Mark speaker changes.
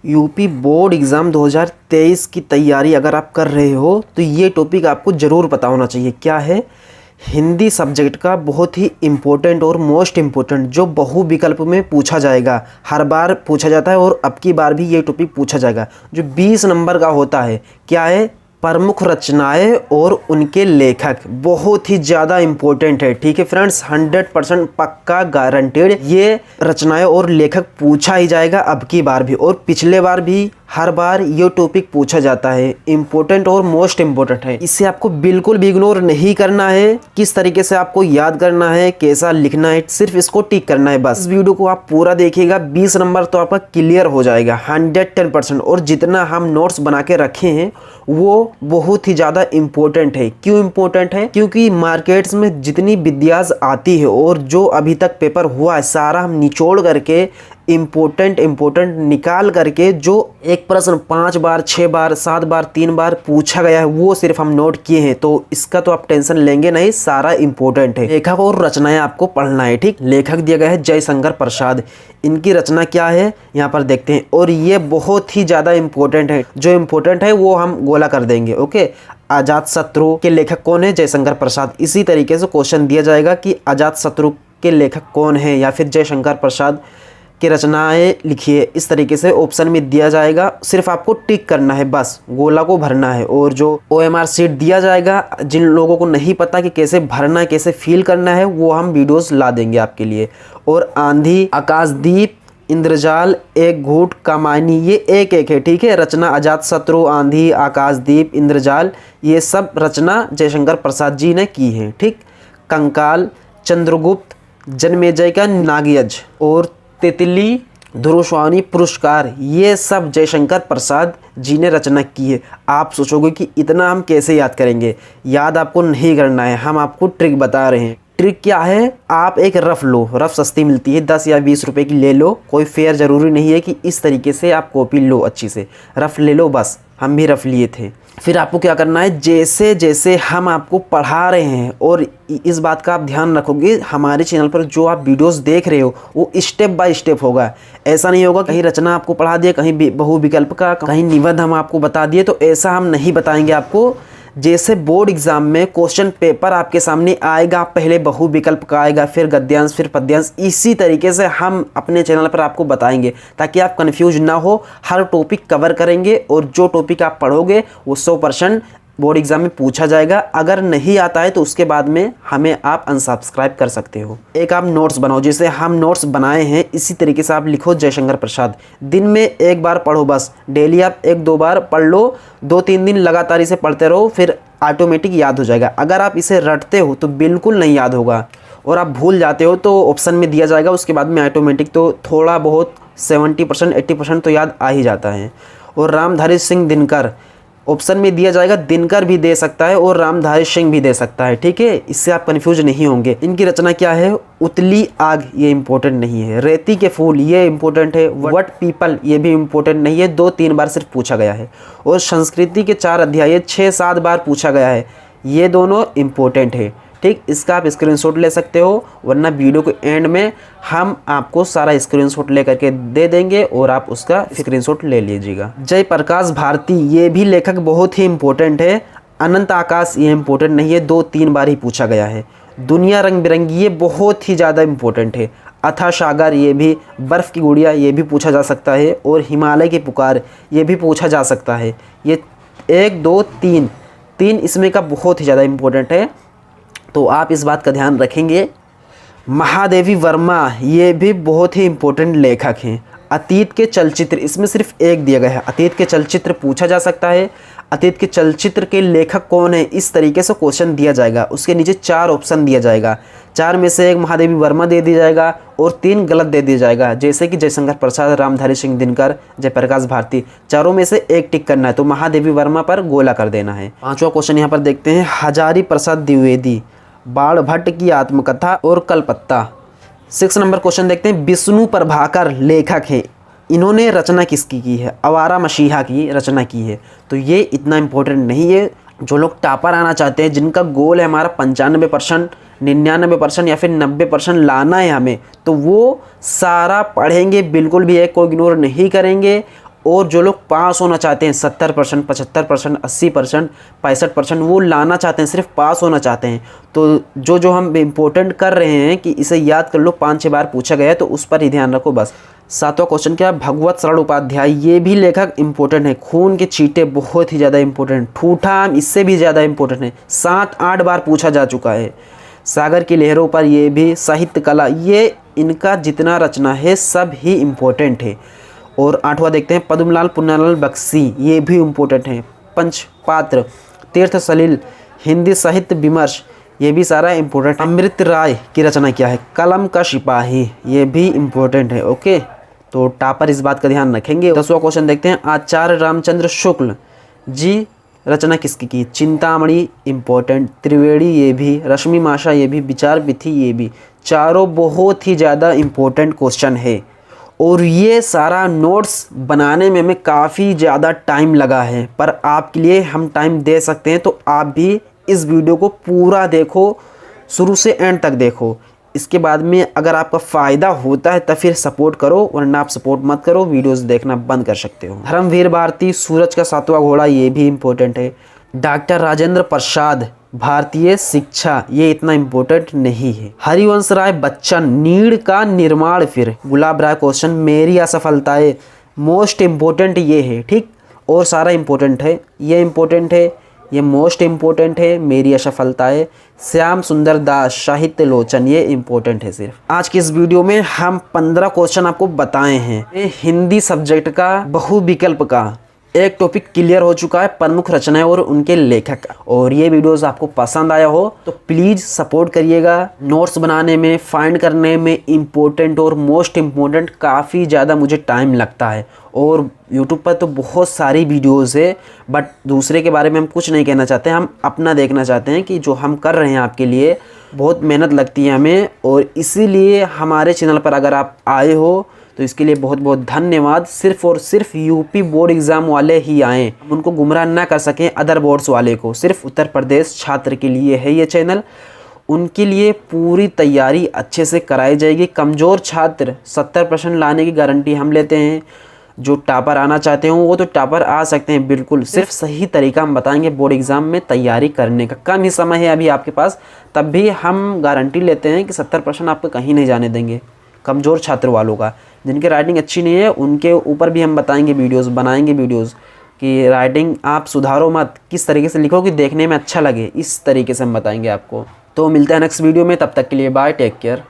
Speaker 1: UP board exam 2023 की तैयारी अगर आप कर रहे हो तो ये टॉपिक आपको ज़रूर पता होना चाहिए। क्या है? हिंदी सब्जेक्ट का बहुत ही इम्पोर्टेंट और मोस्ट इम्पोर्टेंट जो बहु विकल्प में पूछा जाएगा, हर बार पूछा जाता है और अब की बार भी ये टॉपिक पूछा जाएगा, जो 20 नंबर का होता है। क्या है? प्रमुख रचनाएं और उनके लेखक। बहुत ही ज़्यादा इम्पोर्टेंट है। ठीक है फ्रेंड्स, 100% पक्का गारंटेड ये रचनाएं और लेखक पूछा ही जाएगा अब की बार भी, और पिछले बार भी हर बार ये टॉपिक पूछा जाता है। इम्पोर्टेंट और मोस्ट इम्पोर्टेंट है। इसे आपको बिल्कुल भी इग्नोर नहीं करना है। किस तरीके से आपको याद करना है, कैसा लिखना है, सिर्फ इसको टिक करना है बस। इस वीडियो को आप पूरा देखिएगा, 20 नंबर तो आपका क्लियर हो जाएगा 110%। और जितना हम नोट्स बना के रखे हैं वो बहुत ही ज़्यादा इम्पोर्टेंट है। क्यों इम्पोर्टेंट है? क्योंकि मार्केट्स में जितनी विद्यास आती है और जो अभी तक पेपर हुआ है सारा हम निचोड़ करके इम्पोर्टेंट निकाल करके, जो एक प्रश्न 5 बार 6 बार 7 बार 3 बार पूछा गया है वो सिर्फ हम नोट किए हैं। तो इसका तो आप टेंशन लेंगे नहीं, सारा इम्पोर्टेंट है। लेखक और रचनाएं आपको पढ़ना है। ठीक, लेखक दिया गया है जयशंकर प्रसाद। इनकी रचना क्या है यहाँ पर देखते हैं, और ये बहुत ही ज़्यादा इम्पोर्टेंट है। जो इम्पोर्टेंट है वो हम गोला कर देंगे। ओके, अजात शत्रु के लेखक कौन है? जयशंकर प्रसाद। इसी तरीके से क्वेश्चन दिया जाएगा कि अजात शत्रु के लेखक कौन है, या फिर जयशंकर प्रसाद की रचनाएं लिखिए। इस तरीके से ऑप्शन में दिया जाएगा, सिर्फ आपको टिक करना है बस, गोला को भरना है। और जो OMR शीट दिया जाएगा, जिन लोगों को नहीं पता कि कैसे भरना है, कैसे फिल करना है, वो हम वीडियोस ला देंगे आपके लिए। और आंधी, आकाशदीप, इंद्रजाल, एक घूट, कमानी, ये एक एक है। ठीक है, रचना अजात शत्रु, आंधी, आकाशदीप, इंद्रजाल, ये सब रचना जयशंकर प्रसाद जी ने की है। ठीक, कंकाल, चंद्रगुप्त, जन्मेजय का नागयज्ञ और तितली, ध्रुवस्वामी पुरस्कार, ये सब जयशंकर प्रसाद जी ने रचना की है। आप सोचोगे कि इतना हम कैसे याद करेंगे? याद आपको नहीं करना है, हम आपको ट्रिक बता रहे हैं। ट्रिक क्या है? आप एक रफ लो, रफ सस्ती मिलती है, 10 या 20 रुपए की ले लो। कोई फेयर ज़रूरी नहीं है कि इस तरीके से आप कॉपी लो, अच्छी से रफ ले लो बस। हम भी रफ लिए थे। फिर आपको क्या करना है, जैसे जैसे हम आपको पढ़ा रहे हैं, और इस बात का आप ध्यान रखोगे, हमारे चैनल पर जो आप वीडियोस देख रहे हो वो स्टेप बाय स्टेप होगा। ऐसा नहीं होगा कहीं रचना आपको पढ़ा दिया, कहीं बहु विकल्प का, कहीं निबंध हम आपको बता दिए, तो ऐसा हम नहीं बताएंगे आपको। जैसे बोर्ड एग्जाम में क्वेश्चन पेपर आपके सामने आएगा, पहले बहु विकल्प का आएगा, फिर गद्यांश, फिर पद्यांश, इसी तरीके से हम अपने चैनल पर आपको बताएंगे ताकि आप कंफ्यूज ना हो। हर टॉपिक कवर करेंगे, और जो टॉपिक आप पढ़ोगे वो 100% बोर्ड एग्जाम में पूछा जाएगा। अगर नहीं आता है तो उसके बाद में हमें आप अनसब्सक्राइब कर सकते हो। एक आप नोट्स बनाओ, जैसे हम नोट्स बनाए हैं इसी तरीके से आप लिखो जयशंकर प्रसाद। दिन में एक बार पढ़ो बस, डेली आप 1-2 बार पढ़ लो, 2-3 दिन लगातार इसे पढ़ते रहो, फिर ऑटोमेटिक याद हो जाएगा। अगर आप इसे रटते हो तो बिल्कुल नहीं याद होगा, और आप भूल जाते हो तो ऑप्शन में दिया जाएगा, उसके बाद में ऑटोमेटिक तो थोड़ा बहुत 70% 80% तो याद आ ही जाता है। और रामधारी सिंह दिनकर, ऑप्शन में दिया जाएगा, दिनकर भी दे सकता है और रामधारी सिंह भी दे सकता है। ठीक है, इससे आप कंफ्यूज नहीं होंगे। इनकी रचना क्या है? उतली आग, ये इंपॉर्टेंट नहीं है। रेती के फूल, ये इंपॉर्टेंट है। वट पीपल, ये भी इंपॉर्टेंट नहीं है, 2-3 बार सिर्फ पूछा गया है। और संस्कृति के 4 अध्याय, ये 6-7 बार पूछा गया है, ये दोनों इंपॉर्टेंट है। ठीक, इसका आप स्क्रीनशॉट ले सकते हो, वरना वीडियो के एंड में हम आपको सारा स्क्रीनशॉट ले करके दे देंगे और आप उसका स्क्रीनशॉट ले लीजिएगा। जयप्रकाश भारती, ये भी लेखक बहुत ही इम्पोर्टेंट है। अनंत आकाश, ये इम्पोर्टेंट नहीं है, 2-3 बार ही पूछा गया है। दुनिया रंग बिरंगी, ये बहुत ही ज़्यादा इम्पोर्टेंट है। अथा सागर, ये भी। बर्फ़ की गुड़िया, ये भी पूछा जा सकता है। और हिमालय की पुकार, ये भी पूछा जा सकता है। ये 1 2 3 इसमें का बहुत ही ज़्यादा इम्पोर्टेंट है, तो आप इस बात का ध्यान रखेंगे। महादेवी वर्मा, ये भी बहुत ही इम्पोर्टेंट लेखक हैं। अतीत के चलचित्र, इसमें सिर्फ एक दिया गया है। अतीत के चलचित्र पूछा जा सकता है। अतीत के चलचित्र के लेखक कौन है, इस तरीके से क्वेश्चन दिया जाएगा। उसके नीचे 4 ऑप्शन दिया जाएगा, 4 में से 1 महादेवी वर्मा दे दिया जाएगा और 3 गलत दे दिया जाएगा, जैसे कि जयशंकर प्रसाद, रामधारी सिंह दिनकर, जयप्रकाश भारती। चारों में से एक टिक करना है, तो महादेवी वर्मा पर गोला कर देना है। 5वां क्वेश्चन यहाँ पर देखते हैं। हजारी प्रसाद द्विवेदी, बाण भट्ट की आत्मकथा और कलपत्ता। 6 नंबर क्वेश्चन देखते हैं। विष्णु प्रभाकर लेखक हैं, इन्होंने रचना किसकी की है? आवारा मसीहा की रचना की है। तो ये इतना इम्पोर्टेंट नहीं है। जो लोग टॉपर आना चाहते हैं, जिनका गोल है हमारा 95%, 99% या फिर 90% लाना है हमें, तो वो सारा पढ़ेंगे, बिल्कुल भी एक को इग्नोर नहीं करेंगे और जो लोग पास होना चाहते हैं 70%, 75%, 80%, 65%, वो लाना चाहते हैं, सिर्फ पास होना चाहते हैं, तो जो हम इम्पोर्टेंट कर रहे हैं कि इसे याद कर लो, 5-6 बार पूछा गया है, तो उस पर ही ध्यान रखो बस। 7वां क्वेश्चन क्या है, भगवत सरल उपाध्याय, ये भी लेखक इंपॉर्टेंट है। खून के छींटे बहुत ही ज़्यादा इंपॉर्टेंट। ठूठा आम इससे भी ज़्यादा इंपॉर्टेंट है, 7-8 बार पूछा जा चुका है। सागर की लहरों पर, ये भी। साहित्य कला, ये इनका जितना रचना है सब ही इम्पोर्टेंट है। और 8वां देखते हैं, पद्मलाल पुन्नालाल बख्शी, ये भी इम्पोर्टेंट है। पंचपात्र, तीर्थ सलिल, हिंदी साहित्य विमर्श, ये भी सारा इम्पोर्टेंट। अमृत राय की रचना क्या है, कलम का सिपाही, ये भी इम्पोर्टेंट है। ओके, तो टॉपर इस बात का ध्यान रखेंगे। 10वां क्वेश्चन देखते हैं, आचार्य रामचंद्र शुक्ल जी रचना किसकी की, चिंतामणि इम्पोर्टेंट। त्रिवेणी, ये भी। रश्मि माशा, ये भी। विचार विधि, ये भी। चारों बहुत ही ज़्यादा इम्पोर्टेंट क्वेश्चन है और ये सारा नोट्स बनाने में हमें काफ़ी ज़्यादा टाइम लगा है, पर आपके लिए हम टाइम दे सकते हैं, तो आप भी इस वीडियो को पूरा देखो, शुरू से एंड तक देखो। इसके बाद में अगर आपका फ़ायदा होता है तब फिर सपोर्ट करो, वरना आप सपोर्ट मत करो, वीडियोस देखना बंद कर सकते हो। धर्मवीर भारती, सूरज का 7वां घोड़ा, ये भी इम्पोर्टेंट है। डॉक्टर राजेंद्र प्रसाद, भारतीय शिक्षा, ये इतना इम्पोर्टेंट नहीं है। हरिवंश राय बच्चन, नीड़ का निर्माण, फिर गुलाब राय क्वेश्चन, मेरी असफलताएं, मोस्ट इम्पोर्टेंट ये है, ठीक। और सारा इम्पोर्टेंट है, ये इम्पोर्टेंट है, ये मोस्ट इम्पोर्टेंट है, मेरी असफलताएं। श्याम सुंदर दास, साहित्य लोचन, ये इम्पोर्टेंट है सिर्फ। आज की इस वीडियो में हम 15 क्वेश्चन आपको बताए हैं। हिंदी सब्जेक्ट का बहुविकल्प का एक टॉपिक क्लियर हो चुका है, प्रमुख रचनाएं और उनके लेखक। और ये वीडियोस आपको पसंद आया हो तो प्लीज़ सपोर्ट करिएगा। नोट्स बनाने में, फाइंड करने में इम्पोर्टेंट और मोस्ट इम्पोर्टेंट काफ़ी ज़्यादा मुझे टाइम लगता है। और यूट्यूब पर तो बहुत सारी वीडियोस है, बट दूसरे के बारे में हम कुछ नहीं कहना चाहते, हम अपना देखना चाहते हैं कि जो हम कर रहे हैं आपके लिए बहुत मेहनत लगती है हमें। और इसीलिए हमारे चैनल पर अगर आप आए हो तो इसके लिए बहुत बहुत धन्यवाद। सिर्फ और सिर्फ यूपी बोर्ड एग्ज़ाम वाले ही आएँ, हम उनको गुमराह ना कर सकें अदर बोर्ड्स वाले को। सिर्फ उत्तर प्रदेश छात्र के लिए है ये चैनल, उनके लिए पूरी तैयारी अच्छे से कराई जाएगी। कमज़ोर छात्र 70% लाने की गारंटी हम लेते हैं। जो टॉपर आना चाहते हो वो तो टॉपर आ सकते हैं बिल्कुल, सिर्फ सही तरीका हम बताएंगे बोर्ड एग्ज़ाम में तैयारी करने का। कम ही समय है अभी आपके पास, तब भी हम गारंटी लेते हैं कि 70% आपको कहीं नहीं जाने देंगे कमज़ोर छात्र वालों का। जिनकी राइटिंग अच्छी नहीं है उनके ऊपर भी हम बताएंगे वीडियोस, बनाएंगे वीडियोस कि राइटिंग आप सुधारो मत, किस तरीके से लिखो कि देखने में अच्छा लगे, इस तरीके से हम बताएंगे आपको। तो मिलते हैं नेक्स्ट वीडियो में, तब तक के लिए बाय, टेक केयर।